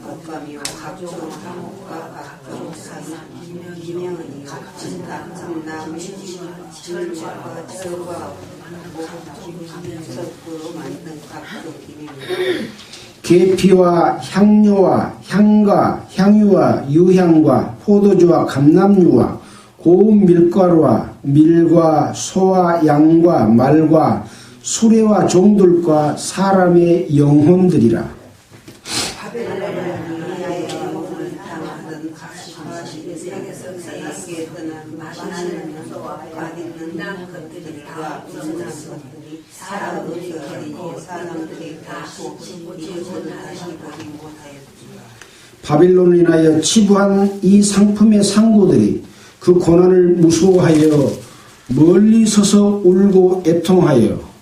독감이요 각종 항목과 각종 사이 기명이 진담 질과 절과 섞으로 만든 각종 기명이 계피와 향료와 향과 향유와 유향과 포도주와 감람유와 고운 밀가루와 밀과 소와 양과 말과 수레와 종들과 사람의 영혼들이라. 바벨론을 인하여 치부한 이 상품의 상고들이 그 고난을 무서워하여 멀리 서서 울고 애통하여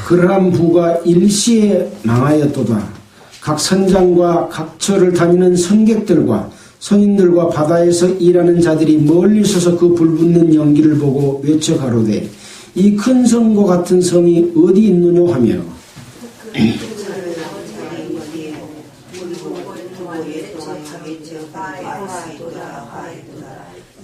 그러한 부가 일시에 망하였도다. 각 선장과 각 처를 다니는 선객들과 성인들과 바다에서 일하는 자들이 멀리 서서 그 불붙는 연기를 보고 외쳐 가로되 이 큰 성과 같은 성이 어디 있느뇨 하며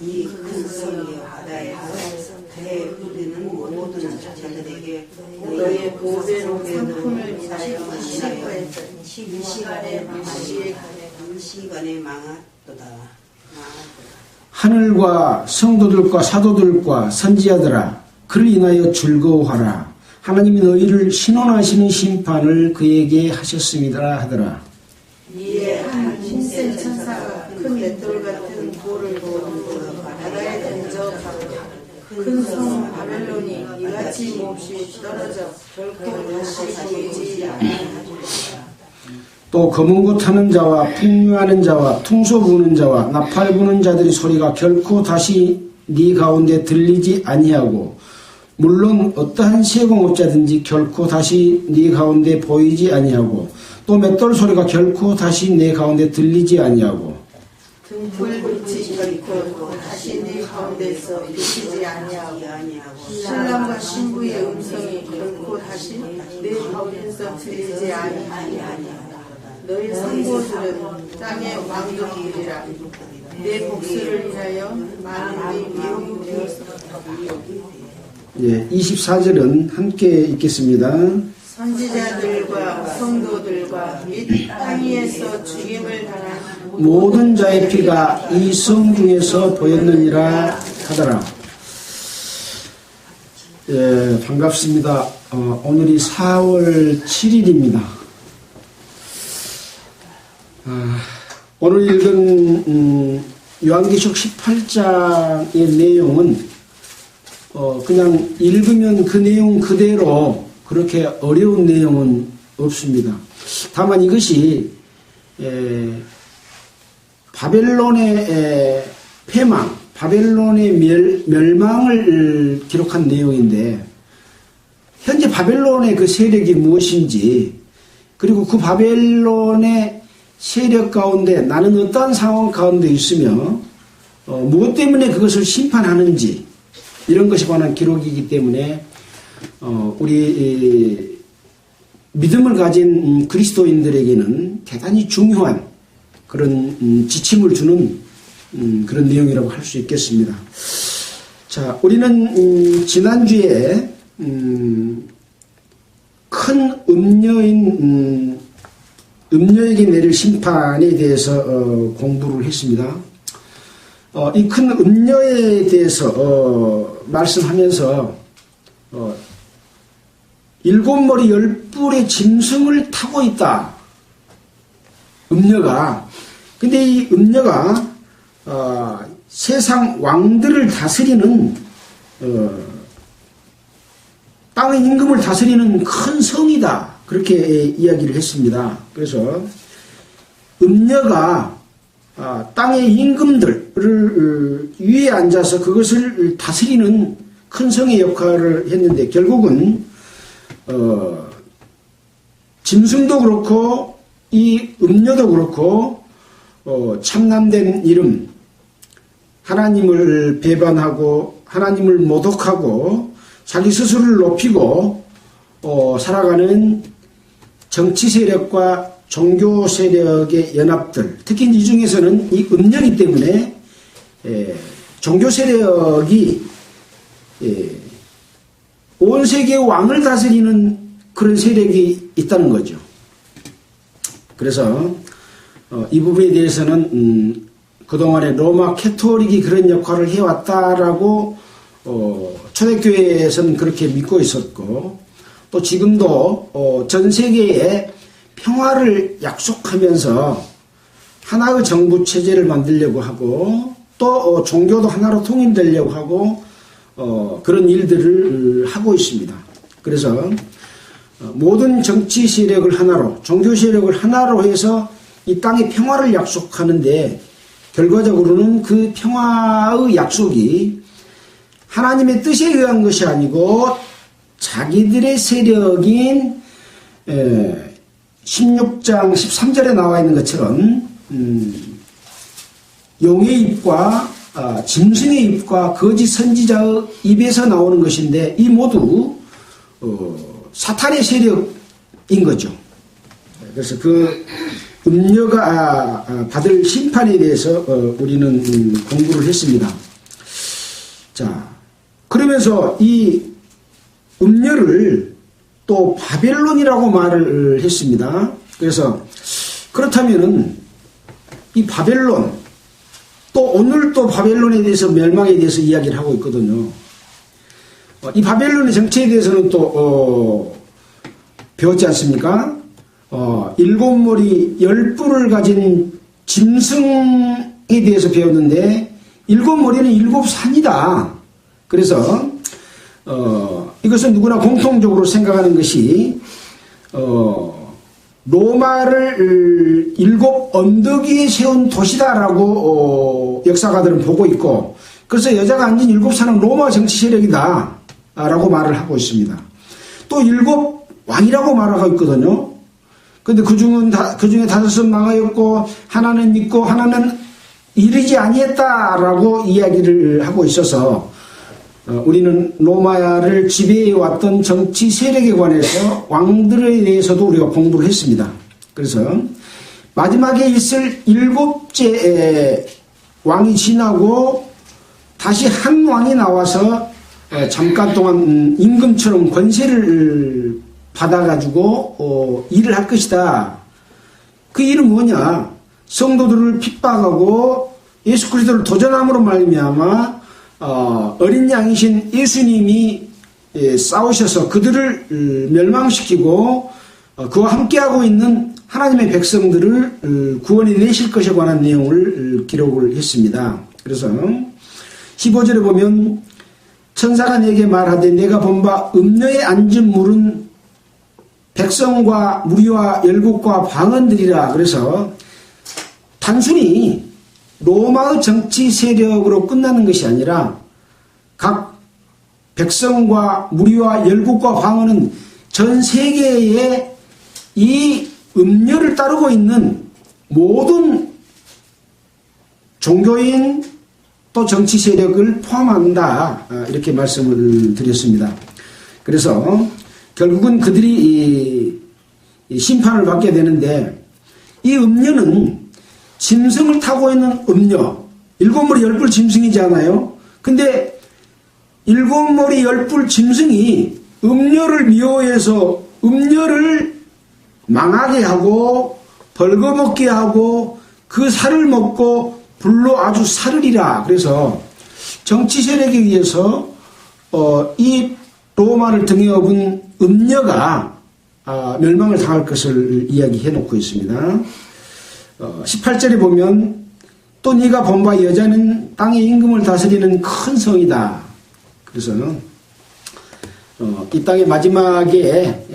이 큰 성이 바다에서 배우리는 모든 자들에게 너의 보배로 상품을 인하여 이 시간에 망하도다. 하늘과 성도들과 사도들과 선지자들아 그를 인하여 즐거워하라. 하나님이 너희를 신원하시는 심판을 그에게 하셨습니다 하더라. 이에 한 힘센 천사가 큰 맷돌 같은 돌을 보고 바다에 던져 큰 성 바벨론이 이같이 몹시 떨어져 결코 다시 보이지 아니하리라. 또 검은 고 타는 자와 풍류하는 자와 퉁소 부는 자와 나팔 부는 자들의 소리가 결코 다시 네 가운데 들리지 아니하고 물론 어떠한 세공업자든지 결코 다시 네 가운데 보이지 아니하고 또 맷돌 소리가 결코 다시 네 가운데 들리지 아니하고 등불빛이 결코 다시 네 가운데서 비치지 아니하고 신랑과 신부의 음성이 결코 다시 네 가운데서 들리지 아니하고 너희 성도들은 땅의 왕족들이라. 내 복수를 위하여 많은 미혹이 되었습니다. 예, 24절은 함께 읽겠습니다. 선지자들과 성도들과 및 땅 위에서 죽임을 당한 모든 자의 피가 이 성 중에서 보였느니라 하더라. 예, 반갑습니다. 오늘이 4월 7일입니다. 오늘 읽은 요한계시록 18장의 내용은 그냥 읽으면 그 내용 그대로 그렇게 어려운 내용은 없습니다. 다만 이것이 바벨론의 패망, 바벨론의 멸망을 기록한 내용인데 현재 바벨론의 그 세력이 무엇인지 그리고 그 바벨론의 세력 가운데 나는 어떠한 상황 가운데 있으며 무엇 때문에 그것을 심판하는지 이런 것에 관한 기록이기 때문에 우리 믿음을 가진 그리스도인들에게는 대단히 중요한 그런 지침을 주는 그런 내용이라고 할 수 있겠습니다. 자, 우리는 지난주에 큰 음녀에게 내릴 심판에 대해서 공부를 했습니다. 이 큰 음녀에 대해서 말씀하면서 7머리 10뿔의 짐승을 타고 있다. 음녀가. 근데 이 음녀가 세상 왕들을 다스리는 땅의 임금을 다스리는 큰 성이다. 그렇게 이야기를 했습니다. 그래서 음녀가 땅의 임금들을 위에 앉아서 그것을 다스리는 큰 성의 역할을 했는데 결국은 짐승도 그렇고 이 음녀도 그렇고 참남된 이름, 하나님을 배반하고 하나님을 모독하고 자기 스스로를 높이고 살아가는 정치 세력과 종교 세력의 연합들, 특히 이 중에서는 이 음녀이기 때문에 종교 세력이 온 세계의 왕을 다스리는 그런 세력이 있다는 거죠. 그래서 이 부분에 대해서는 그동안에 로마 캐토릭이 그런 역할을 해왔다라고 초대교회에서는 그렇게 믿고 있었고, 또 지금도 전 세계에 평화를 약속하면서 하나의 정부 체제를 만들려고 하고, 또 종교도 하나로 통일되려고 하고 그런 일들을 하고 있습니다. 그래서 모든 정치 세력을 하나로, 종교 세력을 하나로 해서 이 땅의 평화를 약속하는데, 결과적으로는 그 평화의 약속이 하나님의 뜻에 의한 것이 아니고 자기들의 세력인 16장 13절에 나와 있는 것처럼 용의 입과 짐승의 입과 거짓 선지자의 입에서 나오는 것인데, 이 모두 사탄의 세력인 거죠. 그래서 그 음녀가 받을 심판에 대해서 우리는 공부를 했습니다. 자, 그러면서 이 음녀를 또 바벨론이라고 말을 했습니다. 그래서 그렇다면은 이 바벨론, 또 오늘 또 바벨론에 대해서 멸망에 대해서 이야기를 하고 있거든요. 이 바벨론의 정체에 대해서는 또 배웠지 않습니까? 7머리 10뿔을 가진 짐승에 대해서 배웠는데, 7머리는 7산이다. 그래서 이것은 누구나 공통적으로 생각하는 것이 로마를 7 언덕 위에 세운 도시다라고 역사가들은 보고 있고, 그래서 여자가 앉은 7산은 로마 정치 세력이다 라고 말을 하고 있습니다. 또 7 왕이라고 말하고 있거든요. 근데 그 중에 5은 망하였고 하나는 있고 하나는 이르지 아니했다라고 이야기를 하고 있어서 우리는 로마를 지배해왔던 정치 세력에 관해서 왕들에 대해서도 우리가 공부를 했습니다. 그래서 마지막에 있을 7째 왕이 지나고 다시 한 왕이 나와서 잠깐 동안 임금처럼 권세를 받아가지고 일을 할 것이다. 그 일은 뭐냐? 성도들을 핍박하고 예수 그리스도를 도전함으로 말미암아 어린 양이신 예수님이 싸우셔서 그들을 멸망시키고 그와 함께하고 있는 하나님의 백성들을 구원해 내실 것에 관한 내용을 기록을 했습니다. 그래서 15절에 보면 천사가 내게 말하되 내가 본 바 음녀에 앉은 물은 백성과 무리와 열국과 방언들이라. 그래서 단순히 로마의 정치 세력으로 끝나는 것이 아니라 각 백성과 무리와 열국과 방언은 전 세계에 이 음녀를 따르고 있는 모든 종교인 또 정치 세력을 포함한다. 이렇게 말씀을 드렸습니다. 그래서 결국은 그들이 심판을 받게 되는데, 이 음녀는 짐승을 타고 있는 음녀, 7머리 10뿔 짐승이지 않아요? 근데 7머리 10뿔 짐승이 음녀를 미워해서 음녀를 망하게 하고 벌거벗게 하고 그 살을 먹고 불로 아주 사르리라. 그래서 정치 세력에 의해서 이 로마를 등에 업은 음녀가 멸망을 당할 것을 이야기해 놓고 있습니다. 18절에 보면 또 네가 본 바 여자는 땅의 임금을 다스리는 큰 성이다. 그래서 이 땅의 마지막에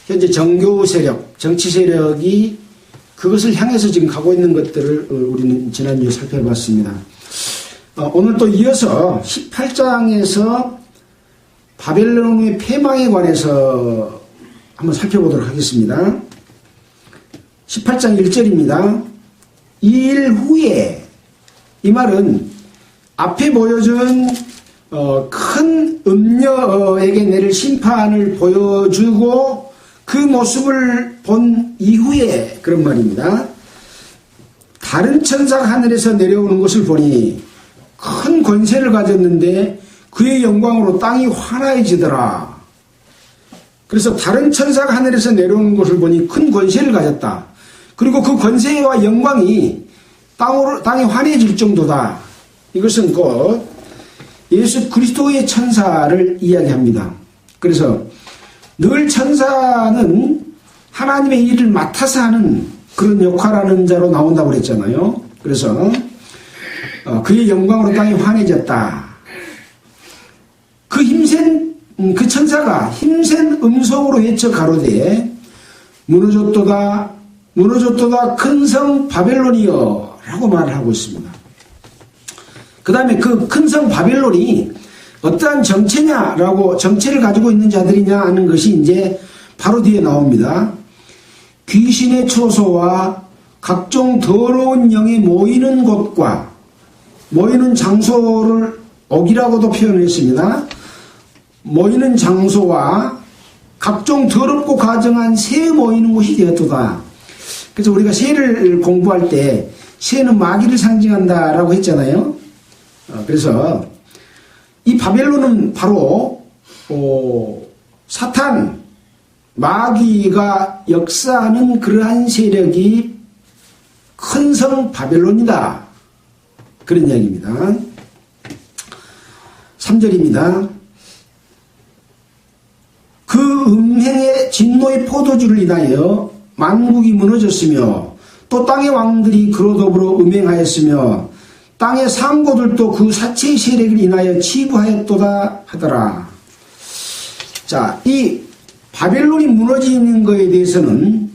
현재 정교 세력, 정치 세력이 그것을 향해서 지금 가고 있는 것들을 우리는 지난주에 살펴봤습니다. 오늘 또 이어서 18장에서 바벨론의 패망에 관해서 한번 살펴보도록 하겠습니다. 18장 1절입니다. 이 일 후에, 이 말은 앞에 보여준 큰 음녀에게 내릴 심판을 보여주고 그 모습을 본 이후에 그런 말입니다. 다른 천사가 하늘에서 내려오는 것을 보니 큰 권세를 가졌는데 그의 영광으로 땅이 환해지더라. 그래서 다른 천사가 하늘에서 내려오는 것을 보니 큰 권세를 가졌다. 그리고 그 권세와 영광이 땅이 환해질 정도다. 이것은 곧 예수 그리스도의 천사를 이야기합니다. 그래서 늘 천사는 하나님의 일을 맡아서 하는 그런 역할하는 자로 나온다고 그랬잖아요. 그래서 그의 영광으로 땅이 환해졌다. 그 천사가 힘센 음성으로 외쳐 가로되 무너졌도다 무너졌도다 큰 성 바벨론이여 라고 말을 하고 있습니다. 그 다음에 그 큰 성 바벨론이 어떠한 정체를 가지고 있는 자들이냐 하는 것이 이제 바로 뒤에 나옵니다. 귀신의 초소와 각종 더러운 영이 모이는 곳과 모이는 장소를 옥이라고도 표현했습니다. 모이는 장소와 각종 더럽고 가증한 새 모이는 곳이 되었도다. 그래서 우리가 새를 공부할 때 새는 마귀를 상징한다라고 했잖아요. 그래서 이 바벨론은 바로 사탄, 마귀가 역사하는 그러한 세력이 큰 성 바벨론이다. 그런 이야기입니다. 3절입니다. 그 음행의 진노의 포도주를 인하여 만국이 무너졌으며 또 땅의 왕들이 그로 더불어 음행하였으며 땅의 상고들도 그 사체의 세력을 인하여 치부하였도다 하더라. 자, 이 바벨론이 무너지는 것에 대해서는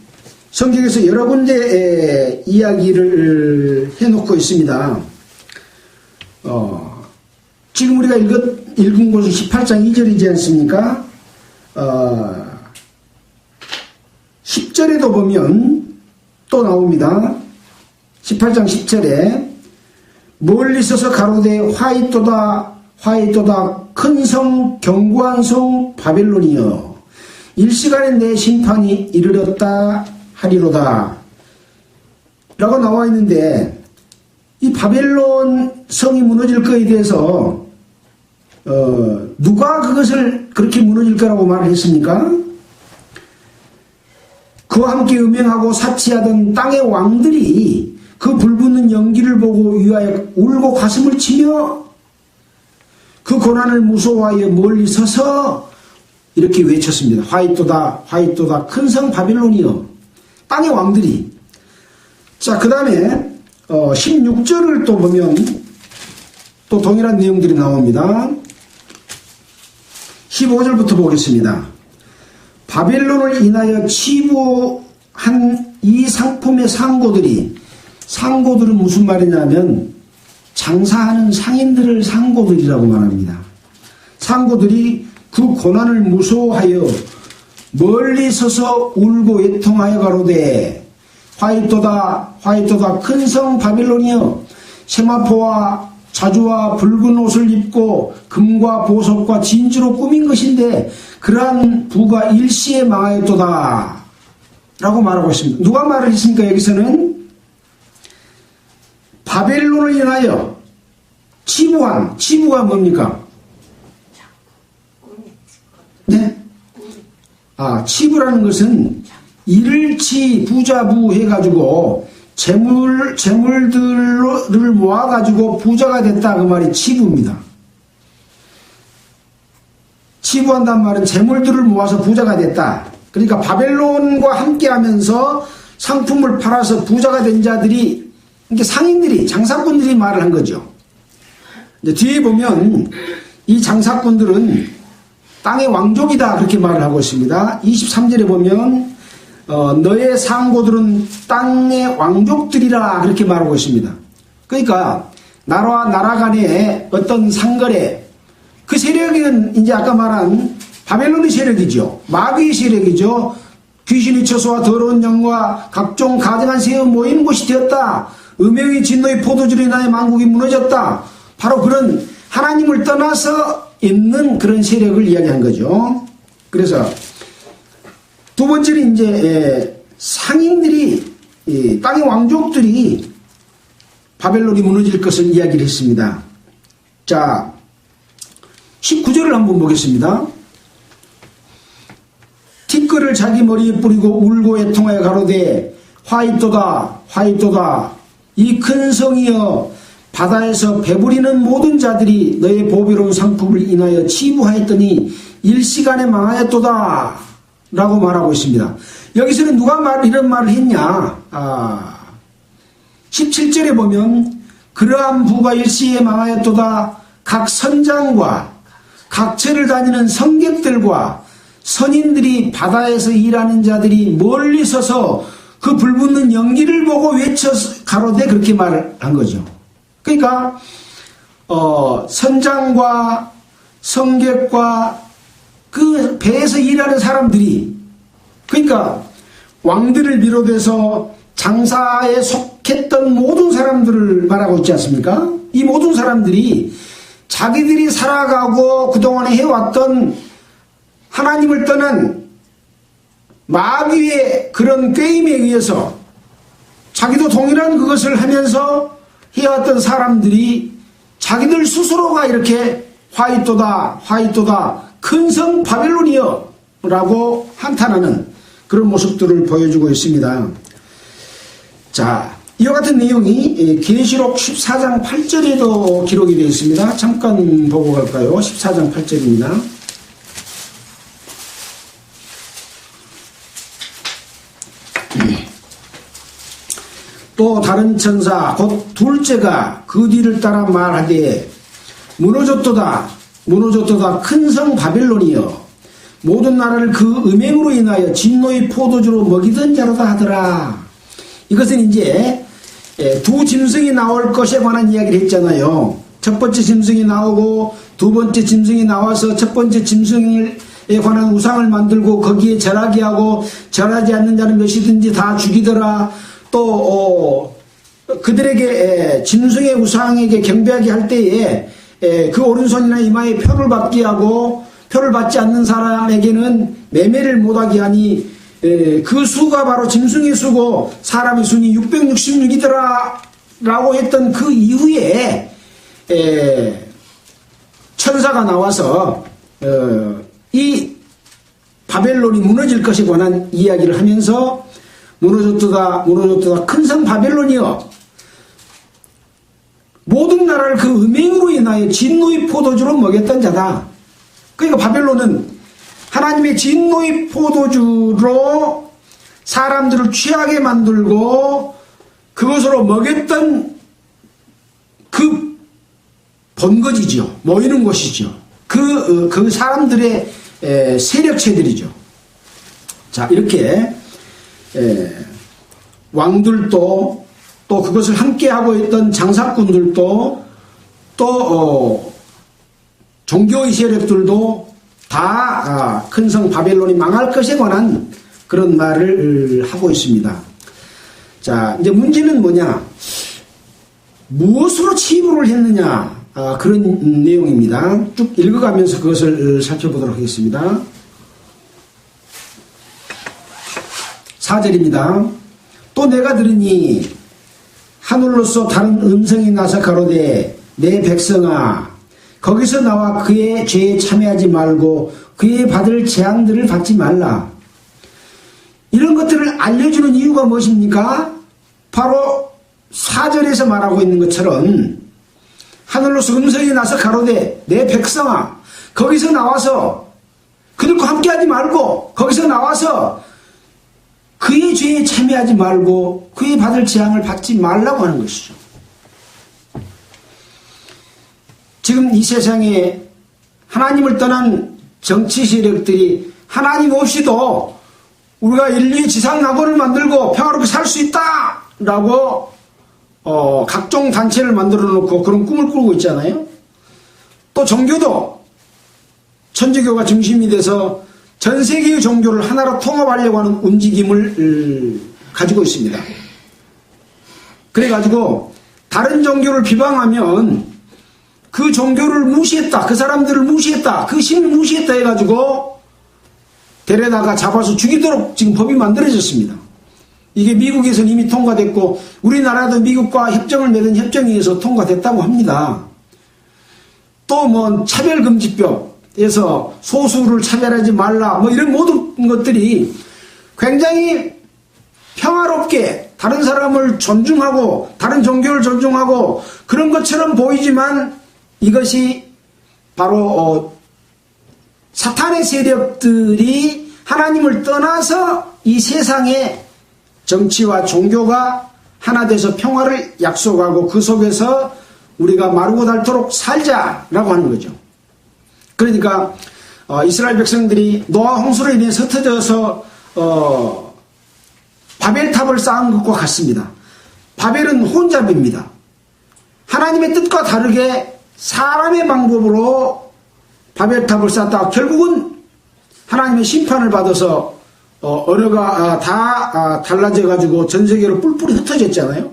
성경에서 여러 군데 이야기를 해놓고 있습니다. 지금 우리가 읽은 곳은 18장 2절이지 않습니까? 10절에도 보면 또 나옵니다. 18장 10절에 멀리 서서 가로되 화이또다 큰 성 견고한 성 바벨론이여 일시간에 내 심판이 이르렀다 하리로다 라고 나와 있는데 이 바벨론 성이 무너질 것에 대해서 누가 그것을 그렇게 무너질 거라고 말을 했습니까? 그와 함께 음행하고 사치하던 땅의 왕들이 그 불붙는 연기를 보고 위하여 울고 가슴을 치며 그 고난을 무서워하여 멀리 서서 이렇게 외쳤습니다. 화이또다 큰 성 바벨론이여. 땅의 왕들이. 자, 그 다음에 16절을 또 보면 또 동일한 내용들이 나옵니다. 15절부터 보겠습니다. 바벨론을 인하여 치부한 이 상품의 상고들은 무슨 말이냐면 장사하는 상인들을 상고들이라고 말합니다. 상고들이 그 고난을 무서워하여 멀리 서서 울고 애통하여 가로되 화이또다 큰 성 바벨론이여 세마포와 자주와 붉은 옷을 입고 금과 보석과 진주로 꾸민 것인데 그러한 부가 일시에 망하였도다 라고 말하고 있습니다. 누가 말을 했습니까? 여기서는 바벨론을 인하여 치부가 뭡니까? 네? 치부라는 것은 일치 부자부 해가지고 재물들을 모아가지고 부자가 됐다 그 말이 치부입니다. 치부한다는 말은 재물들을 모아서 부자가 됐다. 그러니까 바벨론과 함께하면서 상품을 팔아서 부자가 된 자들이 이렇게 상인들이 장사꾼들이 말을 한 거죠. 이제 뒤에 보면 이 장사꾼들은 땅의 왕족이다 그렇게 말을 하고 있습니다. 23절에 보면 너의 상고들은 땅의 왕족들이라 그렇게 말하고 있습니다. 그러니까 나라와 나라 간의 어떤 상거래 그 세력은 이제 아까 말한 바벨론의 세력이죠. 마귀의 세력이죠. 귀신의 처소와 더러운 영과 각종 가증한 새에 모이는 곳이 되었다. 음행의 진노의 포도주로 인하여 만국이 무너졌다. 바로 그런 하나님을 떠나서 있는 그런 세력을 이야기한 거죠. 그래서 두 번째는 이제 상인들이, 땅의 왕족들이 바벨론이 무너질 것을 이야기를 했습니다. 자, 19절을 한번 보겠습니다. 티끌을 자기 머리에 뿌리고 울고 애통하여 가로되 화이토다 화이토다 이 큰 성이여 바다에서 배부리는 모든 자들이 너의 보배로운 상품을 인하여 치부하였더니 일시간에 망하였도다 라고 말하고 있습니다. 여기서는 누가 이런 말을 했냐? 17절에 보면 그러한 부가 일시에 망하였도다. 각 선장과 각처를 다니는 성객들과 선인들이 바다에서 일하는 자들이 멀리 서서 그 불붙는 연기를 보고 외쳐 가로되 그렇게 말을 한 거죠. 그러니까 선장과 성객과 그 배에서 일하는 사람들이, 그러니까 왕들을 비롯해서 장사에 속했던 모든 사람들을 말하고 있지 않습니까? 이 모든 사람들이 자기들이 살아가고 그동안에 해왔던 하나님을 떠난 마귀의 그런 게임에 의해서 자기도 동일한 그것을 하면서 해왔던 사람들이 자기들 스스로가 이렇게 화이토다 화이토다 큰 성 바벨론이여 라고 한탄하는 그런 모습들을 보여주고 있습니다. 자, 이와 같은 내용이 계시록 14장 8절에도 기록이 되어 있습니다. 잠깐 보고 갈까요? 14장 8절입니다. 또 다른 천사 곧 둘째가 그 뒤를 따라 말하되 무너졌도다 무너졌도다 큰 성 바벨론이여 모든 나라를 그 음행으로 인하여 진노의 포도주로 먹이던 자로다 하더라. 이것은 이제 두 짐승이 나올 것에 관한 이야기를 했잖아요. 첫 번째 짐승이 나오고 두 번째 짐승이 나와서 첫 번째 짐승에 관한 우상을 만들고 거기에 절하게 하고 절하지 않는 자는 몇이든지 다 죽이더라. 또 그들에게 짐승의 우상에게 경배하게 할 때에 그 오른손이나 이마에 표를 받게 하고 표를 받지 않는 사람에게는 매매를 못하게 하니 그 수가 바로 짐승의 수고 사람의 수니 666이더라 라고 했던 그 이후에 천사가 나와서 이 바벨론이 무너질 것에 관한 이야기를 하면서 무너졌도다 무너졌도다 큰 성 바벨론이여 모든 나라를 그 음행으로 인하여 진노의 포도주로 먹였던 자다. 그러니까 바벨론은 하나님의 진노의 포도주로 사람들을 취하게 만들고 그것으로 먹였던 그 본거지죠. 모이는 곳이죠. 그 사람들의 세력체들이죠. 자, 이렇게 왕들도 또 그것을 함께하고 있던 장사꾼들도 또 종교의 세력들도 다 큰 성 바벨론이 망할 것에 관한 그런 말을 하고 있습니다. 자, 이제 문제는 뭐냐? 무엇으로 치부를 했느냐? 그런 내용입니다. 쭉 읽어가면서 그것을 살펴보도록 하겠습니다. 4절입니다. 또 내가 들으니 하늘로서 다른 음성이 나서 가로되 내 백성아 거기서 나와 그의 죄에 참여하지 말고 그의 받을 재앙들을 받지 말라. 이런 것들을 알려주는 이유가 무엇입니까? 바로 4절에서 말하고 있는 것처럼 하늘로서 음성이 나서 가로되 내 백성아 거기서 나와서 그들과 함께하지 말고 거기서 나와서 그의 죄에 참여하지 말고 그의 받을 재앙을 받지 말라고 하는 것이죠. 지금 이 세상에 하나님을 떠난 정치 세력들이 하나님 없이도 우리가 인류의 지상낙원을 만들고 평화롭게 살 수 있다 라고 각종 단체를 만들어 놓고 그런 꿈을 꾸고 있잖아요. 또 종교도 천주교가 중심이 돼서 전 세계의 종교를 하나로 통합하려고 하는 움직임을 가지고 있습니다. 그래가지고 다른 종교를 비방하면 그 종교를 무시했다, 그 사람들을 무시했다, 그 신을 무시했다 해가지고 데려다가 잡아서 죽이도록 지금 법이 만들어졌습니다. 이게 미국에서는 이미 통과됐고 우리나라도 미국과 협정을 맺은 협정에 의해서 통과됐다고 합니다. 또 뭐 차별금지법에서 소수를 차별하지 말라 뭐 이런 모든 것들이 굉장히 평화롭게 다른 사람을 존중하고 다른 종교를 존중하고 그런 것처럼 보이지만 이것이 바로 사탄의 세력들이 하나님을 떠나서 이 세상에 정치와 종교가 하나 돼서 평화를 약속하고 그 속에서 우리가 마르고 닳도록 살자라고 하는 거죠. 그러니까 이스라엘 백성들이 노아 홍수로 인해서 흩어져서 바벨탑을 쌓은 것과 같습니다. 바벨은 혼잡입니다. 하나님의 뜻과 다르게 사람의 방법으로 바벨탑을 쌓다가 결국은 하나님의 심판을 받아서 언어가 다 달라져 가지고 전 세계로 뿔뿔이 흩어졌잖아요.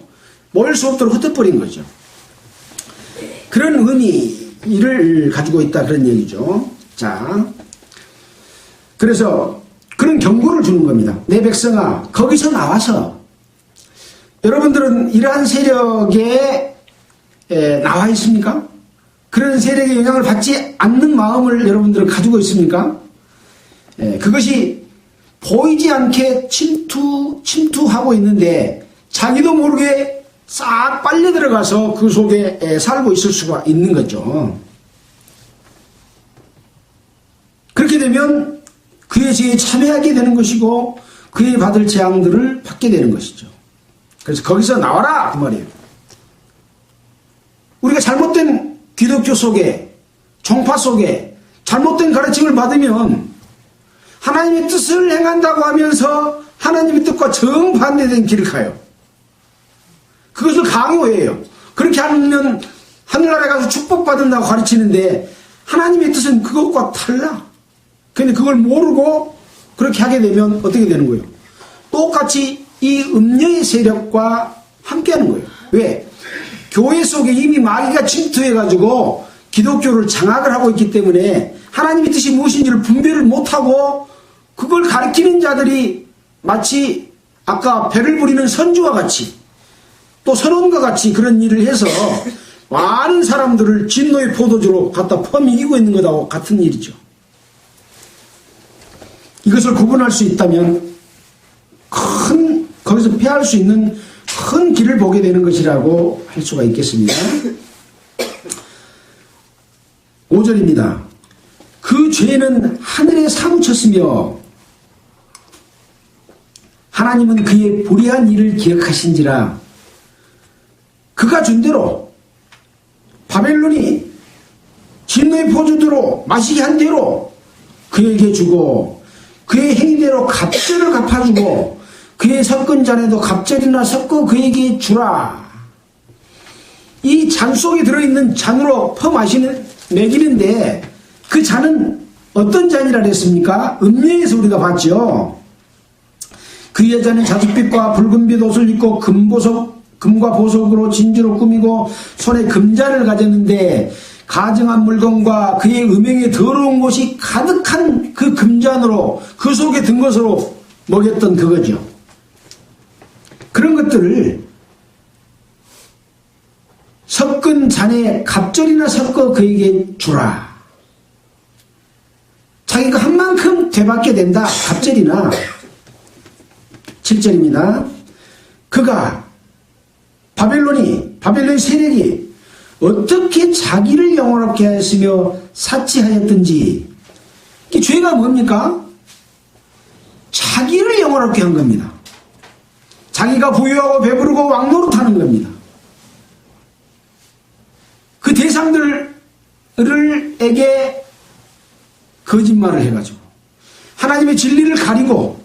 모일 수 없도록 흩어버린 거죠. 그런 의미를 가지고 있다 그런 얘기죠. 자, 그래서 그런 경고를 주는 겁니다. 내 백성아, 거기서 나와서 여러분들은 이러한 세력에 나와 있습니까? 그런 세력의 영향을 받지 않는 마음을 여러분들은 가지고 있습니까? 그것이 보이지 않게 침투하고 있는데 자기도 모르게 싹 빨려 들어가서 그 속에 살고 있을 수가 있는 거죠. 그렇게 되면 그의 죄에 참여하게 되는 것이고 그의 받을 재앙들을 받게 되는 것이죠. 그래서 거기서 나와라 그 말이에요. 우리가 잘못된 기독교 속에 종파 속에 잘못된 가르침을 받으면 하나님의 뜻을 행한다고 하면서 하나님의 뜻과 정반대된 길을 가요. 그것을 강요해요. 그렇게 하면 하늘나라에 가서 축복받는다고 가르치는데 하나님의 뜻은 그것과 달라. 근데 그걸 모르고 그렇게 하게 되면 어떻게 되는 거예요? 똑같이 이 음녀의 세력과 함께하는 거예요. 왜? 교회 속에 이미 마귀가 침투해가지고 기독교를 장악을 하고 있기 때문에 하나님의 뜻이 무엇인지를 분별을 못하고 그걸 가르치는 자들이 마치 아까 배를 부리는 선주와 같이 또 선원과 같이 그런 일을 해서 많은 사람들을 진노의 포도주로 갖다 퍼미기고 있는 것하고 같은 일이죠. 이것을 구분할 수 있다면 거기서 피할 수 있는 큰 길을 보게 되는 것이라고 할 수가 있겠습니다. 5절입니다. 그 죄는 하늘에 사무쳤으며 하나님은 그의 불의한 일을 기억하신지라. 그가 준 대로 바벨론이 진노의 포도주로 마시게 한 대로 그에게 주고 그의 행위대로 갑절을 갚아주고 그의 섞은 잔에도 갑절이나 섞어 그에게 주라. 이 잔 속에 들어있는 잔으로 먹이는데 그 잔은 어떤 잔이라 그랬습니까? 음녀에서 우리가 봤죠. 그 여자는 자줏빛과 붉은빛 옷을 입고 금과 보석으로 진주로 꾸미고 손에 금잔을 가졌는데 가증한 물건과 그의 음행에 더러운 것이 가득한 그 금잔으로 그 속에 든 것으로 먹였던 그거죠. 그런 것들을 섞은 잔에 갑절이나 섞어 그에게 주라. 자기가 한 만큼 되받게 된다. 갑절이나. 7절입니다. 그가 바벨론 세력이 어떻게 자기를 영원하게 하였으며 사치하였든지. 이 죄가 뭡니까? 자기를 영원하게 한 겁니다. 자기가 부유하고 배부르고 왕노릇하는 겁니다. 그 대상들에게 거짓말을 해가지고 하나님의 진리를 가리고.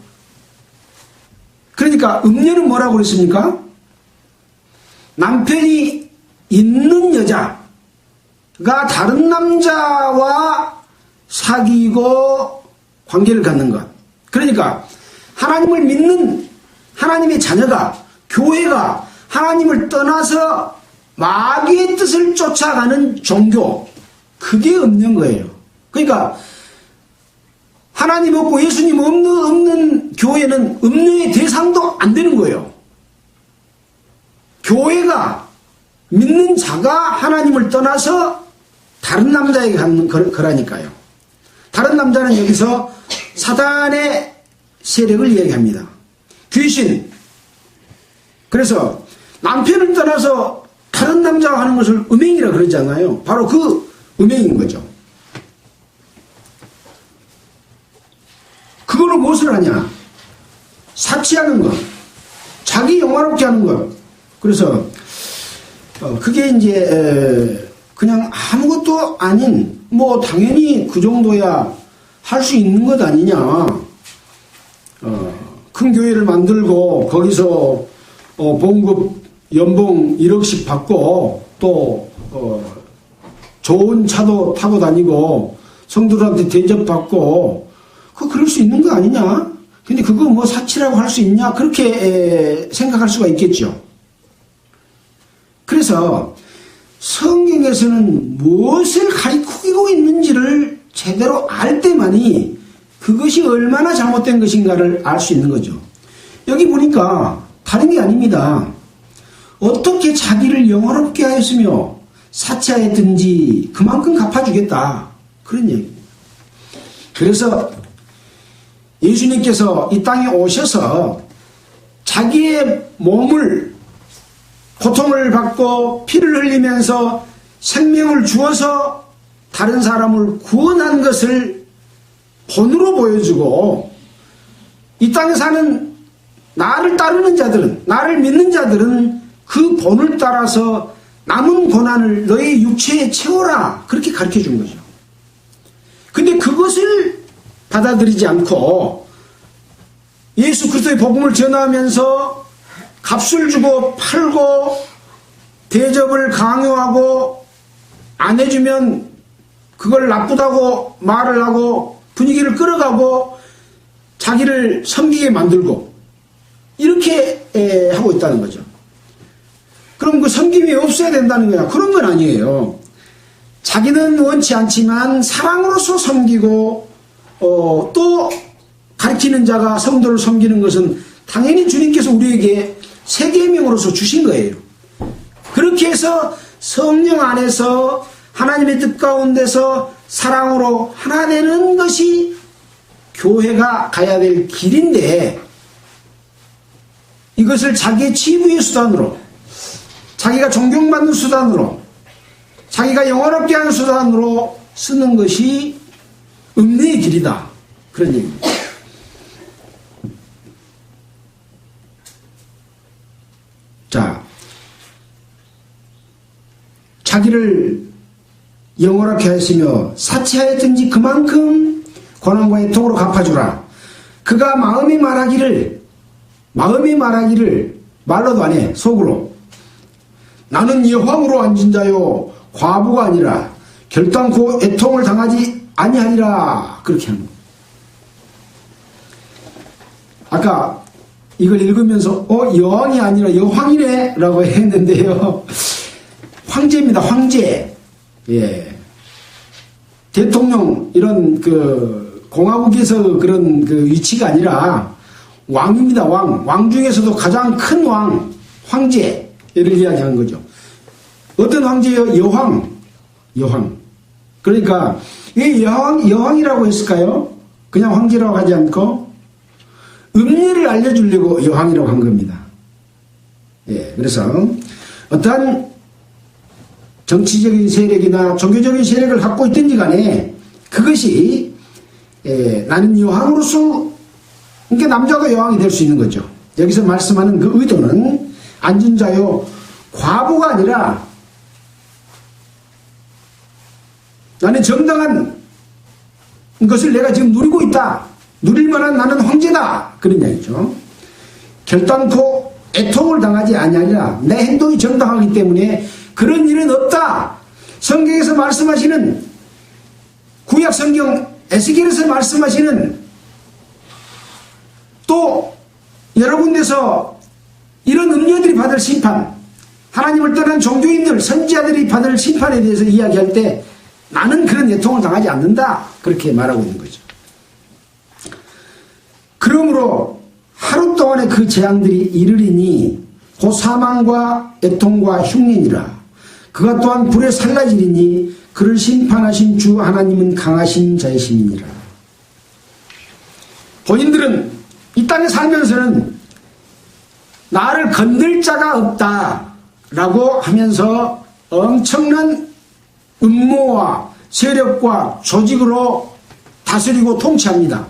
그러니까 음녀는 뭐라고 그랬습니까? 남편이 있는 여자가 다른 남자와 사귀고 관계를 갖는 것. 그러니까 하나님을 믿는 하나님의 자녀가, 교회가 하나님을 떠나서 마귀의 뜻을 쫓아가는 종교, 그게 없는 거예요. 그러니까 하나님 없고 예수님 없는 교회는 음료의 대상도 안 되는 거예요. 교회가 믿는 자가 하나님을 떠나서 다른 남자에게 가는 거라니까요. 다른 남자는 여기서 사단의 세력을 이야기합니다. 귀신. 그래서 남편을 떠나서 다른 남자가 하는 것을 음행이라 그러잖아요. 바로 그 음행인 거죠. 그걸로 무엇을 하냐? 사치하는 것, 자기 영화롭게 하는 것. 그래서 그게 이제 그냥 아무것도 아닌, 뭐 당연히 그 정도야 할 수 있는 것 아니냐. 큰 교회를 만들고 거기서 봉급 연봉 1억씩 받고 또 좋은 차도 타고 다니고 성도들한테 대접받고 그럴 수 있는 거 아니냐? 근데 그거 뭐 사치라고 할 수 있냐? 그렇게 생각할 수가 있겠죠. 그래서 성경에서는 무엇을 가리키고 있는지를 제대로 알 때만이 그것이 얼마나 잘못된 것인가를 알 수 있는 거죠. 여기 보니까 다른 게 아닙니다. 어떻게 자기를 영화롭게 하였으며 사치하였든지 그만큼 갚아주겠다. 그런 얘기입니다. 그래서 예수님께서 이 땅에 오셔서 자기의 몸을 고통을 받고 피를 흘리면서 생명을 주어서 다른 사람을 구원한 것을 본으로 보여주고 이 땅에 사는 나를 따르는 자들은, 나를 믿는 자들은 그 본을 따라서 남은 고난을 너의 육체에 채워라. 그렇게 가르쳐 준 거죠. 근데 그것을 받아들이지 않고 예수 그리스도의 복음을 전하면서 값을 주고 팔고 대접을 강요하고 안 해주면 그걸 나쁘다고 말을 하고 분위기를 끌어가고 자기를 섬기게 만들고 이렇게 하고 있다는 거죠. 그럼 그 섬김이 없어야 된다는 거야? 그런 건 아니에요. 자기는 원치 않지만 사랑으로서 섬기고 또 가르치는 자가 성도를 섬기는 것은 당연히 주님께서 우리에게 새 계명으로서 주신 거예요. 그렇게 해서 성령 안에서 하나님의 뜻 가운데서 사랑으로 하나 되는 것이 교회가 가야 될 길인데 이것을 자기의 치부의 수단으로, 자기가 존경받는 수단으로, 자기가 영원롭게 하는 수단으로 쓰는 것이 음료의 길이다. 그런 얘기입니다. 자, 자기를 영원하게 하였으며 사치하였든지 그만큼 고난과 애통으로 갚아주라. 그가 마음이 말하기를 말로도 안 해, 속으로 나는 여호와로 앉은 자요 과부가 아니라 결단코 애통을 당하지 아니하리라. 그렇게 하는 거예요. 아까 이걸 읽으면서 여왕이 아니라 여황이네 라고 했는데요. 황제입니다. 황제. 예. 대통령 이런 그 공화국에서 그런 그 위치가 아니라 왕입니다. 왕 중에서도 가장 큰 왕, 황제를 이야기하는 거죠. 어떤 황제요? 여황. 그러니까 왜 여황이라고 했을까요? 그냥 황제라고 하지 않고 음리를 알려주려고 여황이라고 한 겁니다. 예, 그래서 어떠한 정치적인 세력이나 종교적인 세력을 갖고 있든지 간에 그것이 나는 여왕으로서, 그러니까 남자가 여왕이 될 수 있는 거죠. 여기서 말씀하는 그 의도는 앉은 자요 과부가 아니라 나는 정당한 것을 내가 지금 누리고 있다. 누릴 만한 나는 황제다. 그런 얘기죠. 결단코 애통을 당하지 아니하리라. 내 행동이 정당하기 때문에 그런 일은 없다. 성경에서 말씀하시는, 구약 성경 에스겔에서 말씀하시는, 또 여러 군데서 이런 음녀들이 받을 심판, 하나님을 떠난 종교인들, 선지자들이 받을 심판에 대해서 이야기할 때 나는 그런 애통을 당하지 않는다, 그렇게 말하고 있는 거죠. 그러므로 하루 동안의 그 재앙들이 이르리니 곧 사망과 애통과 흉년이라. 그가 또한 불에 살라지리니 그를 심판하신 주 하나님은 강하신 자이심이니라. 본인들은 이 땅에 살면서는 나를 건들 자가 없다라고 하면서 엄청난 음모와 세력과 조직으로 다스리고 통치합니다.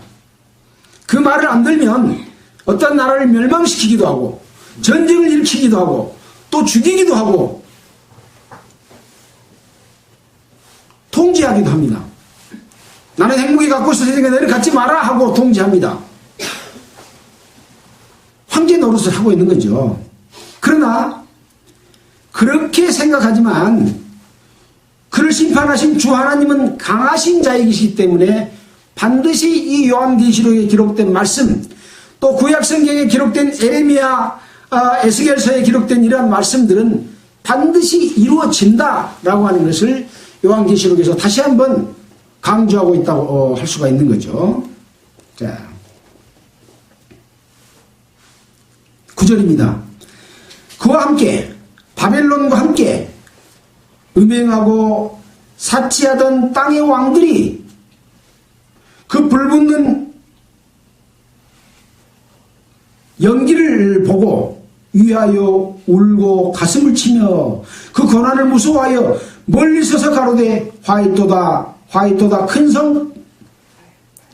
그 말을 안 들면 어떤 나라를 멸망시키기도 하고 전쟁을 일으키기도 하고 또 죽이기도 하고 통제하기도 합니다. 나는 행복이 갖고 있어 세상에 너를 갖지 마라 하고 통제합니다. 황제 노릇을 하고 있는 거죠. 그러나 그렇게 생각하지만 그를 심판하신 주 하나님은 강하신 자이시기 때문에 반드시 이 요한계시록에 기록된 말씀, 또 구약성경에 기록된 에레미야, 에스겔서에 기록된 이러한 말씀들은 반드시 이루어진다라고 하는 것을 요한계시록에서 다시 한번 강조하고 있다고 할 수가 있는 거죠. 자, 9절입니다. 그와 함께 바벨론과 함께 음행하고 사치하던 땅의 왕들이 그 불붙는 연기를 보고 위하여 울고 가슴을 치며 그 고난을 무서워하여 멀리 서서 가로되 화이토다 화이토다 큰 성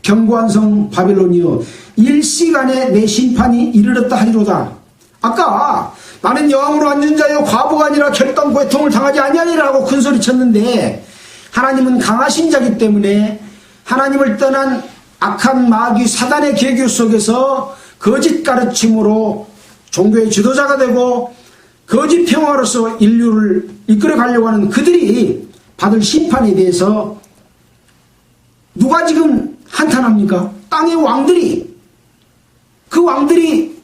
견고한 성 바벨론이여 일시간에 내 심판이 이르렀다 하리로다. 아까 나는 여왕으로 앉은 자여 과부가 아니라 결단코 애통을 당하지 아니하리라고 큰소리 쳤는데 하나님은 강하신 자기 때문에 하나님을 떠난 악한 마귀 사단의 계교 속에서 거짓 가르침으로 종교의 지도자가 되고 거짓 평화로서 인류를 이끌어 가려고 하는 그들이 받을 심판에 대해서 누가 지금 한탄합니까? 땅의 왕들이, 그 왕들이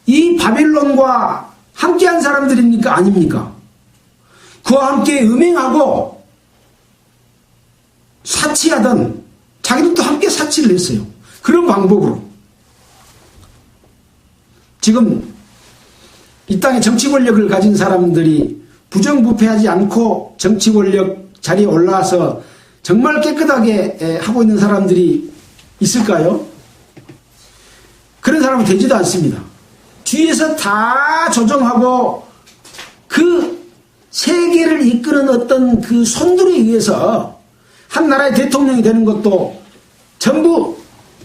이 바벨론과 함께한 사람들입니까? 아닙니까? 그와 함께 음행하고 사치하던 자기들도 함께 사치를 했어요. 그런 방법으로. 지금 이 땅에 정치 권력을 가진 사람들이 부정부패하지 않고 정치 권력 자리에 올라와서 정말 깨끗하게 하고 있는 사람들이 있을까요? 그런 사람은 되지도 않습니다. 뒤에서 다 조정하고 그 세계를 이끄는 어떤 그 손들에 의해서 한 나라의 대통령이 되는 것도 전부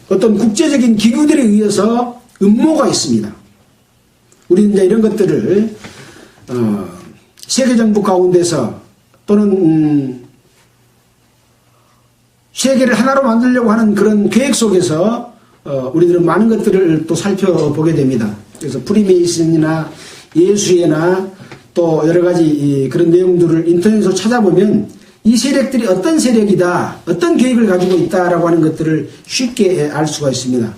어떤 국제적인 기구들에 의해서 음모가 있습니다. 우리는 이제 이런 것들을 세계정부 가운데서 또는 세계를 하나로 만들려고 하는 그런 계획 속에서 우리들은 많은 것들을 또 살펴보게 됩니다. 그래서 프리메이슨이나 예수회나 또 여러 가지 그런 내용들을 인터넷에서 찾아보면 이 세력들이 어떤 세력이다, 어떤 계획을 가지고 있다라고 하는 것들을 쉽게 알 수가 있습니다.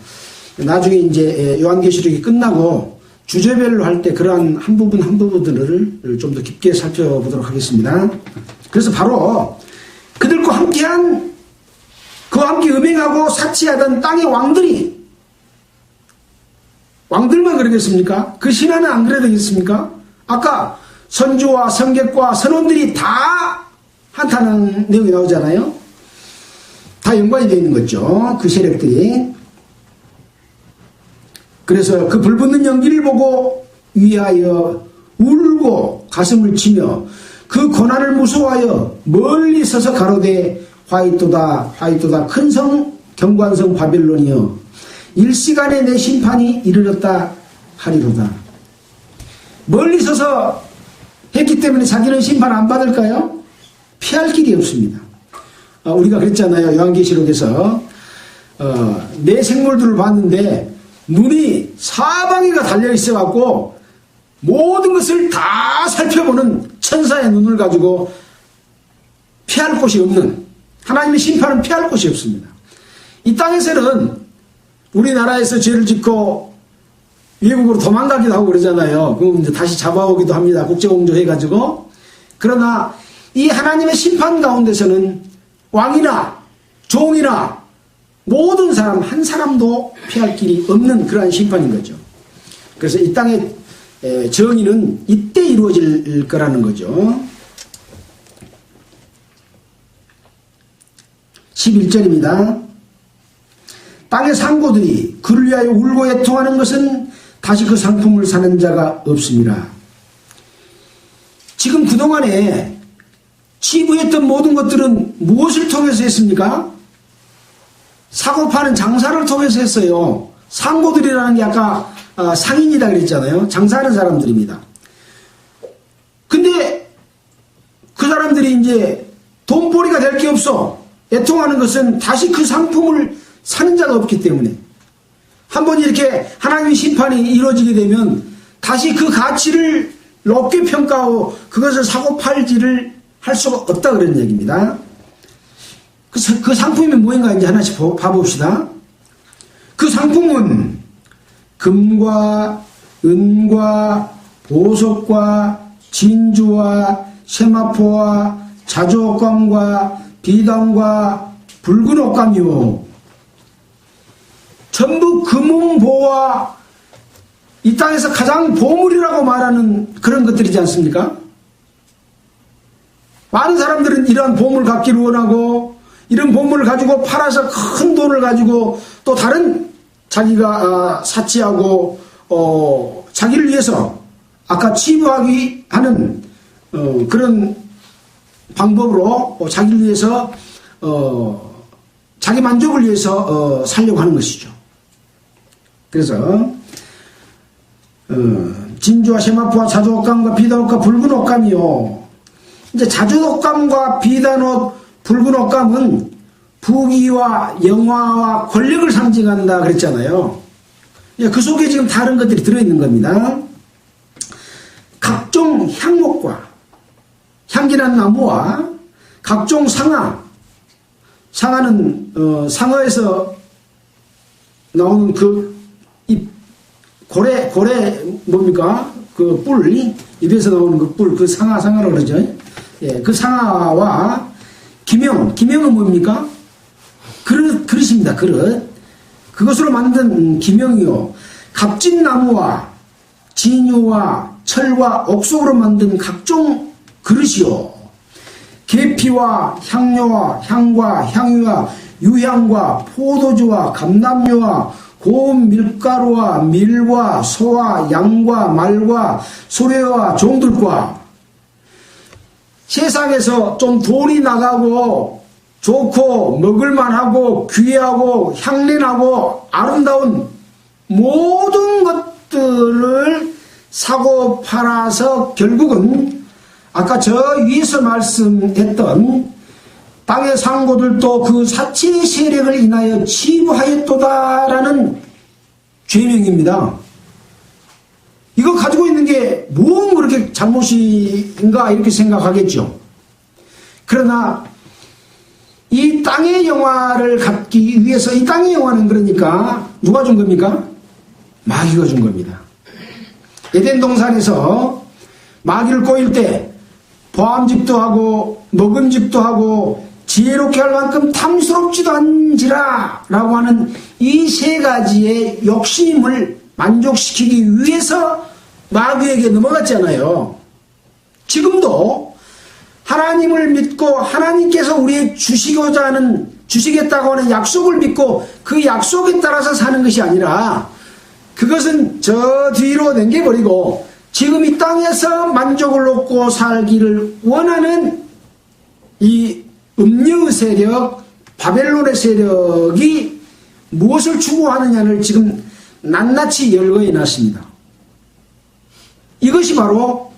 나중에 이제 요한계시록이 끝나고 주제별로 할 때 그러한 한 부분들을 좀 더 깊게 살펴보도록 하겠습니다. 그래서 바로 그들과 함께한, 그와 함께 음행하고 사치하던 땅의 왕들만 그러겠습니까? 그 신하는 안 그래야 되겠습니까? 아까 선주와 성객과 선원들이 다 한탄한 내용이 나오잖아요. 다 연관이 되어 있는 거죠. 그 세력들이. 그래서 그 불붙는 연기를 보고 위하여 울고 가슴을 치며 그 고난을 무서워하여 멀리 서서 가로되 화이토다 화이토다 큰 성 견고한 성 바벨론이여 일시간에 내 심판이 이르렀다 하리로다. 멀리 서서 했기 때문에 자기는 심판 안 받을까요? 피할 길이 없습니다. 우리가 그랬잖아요. 요한계시록에서 내 생물들을 봤는데 눈이 사방이가 달려있어 갖고 모든 것을 다 살펴보는 천사의 눈을 가지고 피할 곳이 없는, 하나님의 심판은 피할 곳이 없습니다. 이 땅에서는 우리나라에서 죄를 짓고 외국으로 도망가기도 하고 그러잖아요. 그럼 이제 다시 잡아오기도 합니다. 국제공조 해가지고. 그러나 이 하나님의 심판 가운데서는 왕이나 종이나 모든 사람 한 사람도 피할 길이 없는 그러한 심판인 거죠. 그래서 이 땅의 정의는 이때 이루어질 거라는 거죠. 11절입니다. 땅의 상고들이 그를 위하여 울고 애통하는 것은 다시 그 상품을 사는 자가 없습니다. 지금 그동안에 치부했던 모든 것들은 무엇을 통해서 했습니까? 사고 파는 장사를 통해서 했어요. 상고들이라는 게 아까 상인이다 그랬잖아요. 장사하는 사람들입니다. 근데 그 사람들이 이제 돈벌이가 될 게 없어. 애통하는 것은 다시 그 상품을 사는 자가 없기 때문에 한번 이렇게 하나님의 심판이 이루어지게 되면 다시 그 가치를 높게 평가하고 그것을 사고 팔지를 할 수가 없다 그런 얘기입니다. 그 상품이 뭐인가 이제 하나씩 봐봅시다. 그 상품은 금과 은과 보석과 진주와 세마포와 자주옥감과 비단과 붉은 옷감이요. 전부 금은보와 이 땅에서 가장 보물이라고 말하는 그런 것들이지 않습니까? 많은 사람들은 이러한 보물을 갖기를 원하고 이런 보물을 가지고 팔아서 큰 돈을 가지고 또 다른 자기가 사치하고 자기를 위해서 아까 치부하기 하는 그런 방법으로 자기를 위해서 자기 만족을 위해서 살려고 하는 것이죠. 그래서 진주와 세마포와 자주옷감과 비단옷과 붉은 옷감이요. 이제 자주옷감과 비단옷, 붉은 옷감은 부귀와 영화와 권력을 상징한다 그랬잖아요. 그 속에 지금 다른 것들이 들어있는 겁니다. 각종 향목과 향기난 나무와 각종 상아는 상어에서 나오는 이 고래 뭡니까? 그 뿔, 입에서 나오는 그 뿔, 그 상아라고 그러죠. 예, 그 상아와 기명은 뭡니까? 그릇입니다. 그릇. 그것으로 만든 기명이요. 갑진나무와 진유와 철과 옥석으로 만든 각종 그릇이요. 계피와 향료와 향과 향유와 유향과 포도주와 감람료와 고운 밀가루와 밀과 소와 양과 말과 소래와 종들과 세상에서 좀 돈이 나가고 좋고 먹을만하고 귀하고 향내나고 아름다운 모든 것들을 사고 팔아서 결국은 아까 저 위에서 말씀했던 땅의 상고들도 그 사치의 세력을 인하여 치부하였도다라는 죄명입니다. 이거 가지고 있는 게 뭐 그렇게 잘못인가 이렇게 생각하겠죠. 그러나 이 땅의 영화를 갖기 위해서 이 땅의 영화는 그러니까 누가 준 겁니까? 마귀가 준 겁니다. 에덴 동산에서 마귀를 꼬일 때 보암직도 하고 먹음직도 하고 지혜롭게 할 만큼 탐스럽지도 않은지라 라고 하는 이 세 가지의 욕심을 만족시키기 위해서 마귀에게 넘어갔잖아요. 지금도 하나님을 믿고 하나님께서 우리에게 주시겠다고 하는 약속을 믿고 그 약속에 따라서 사는 것이 아니라 그것은 저 뒤로 넘겨버리고 지금 이 땅에서 만족을 얻고 살기를 원하는 이 음녀의 세력, 바벨론의 세력이 무엇을 추구하느냐를 지금 낱낱이 열거해 놨습니다. 이것이 바로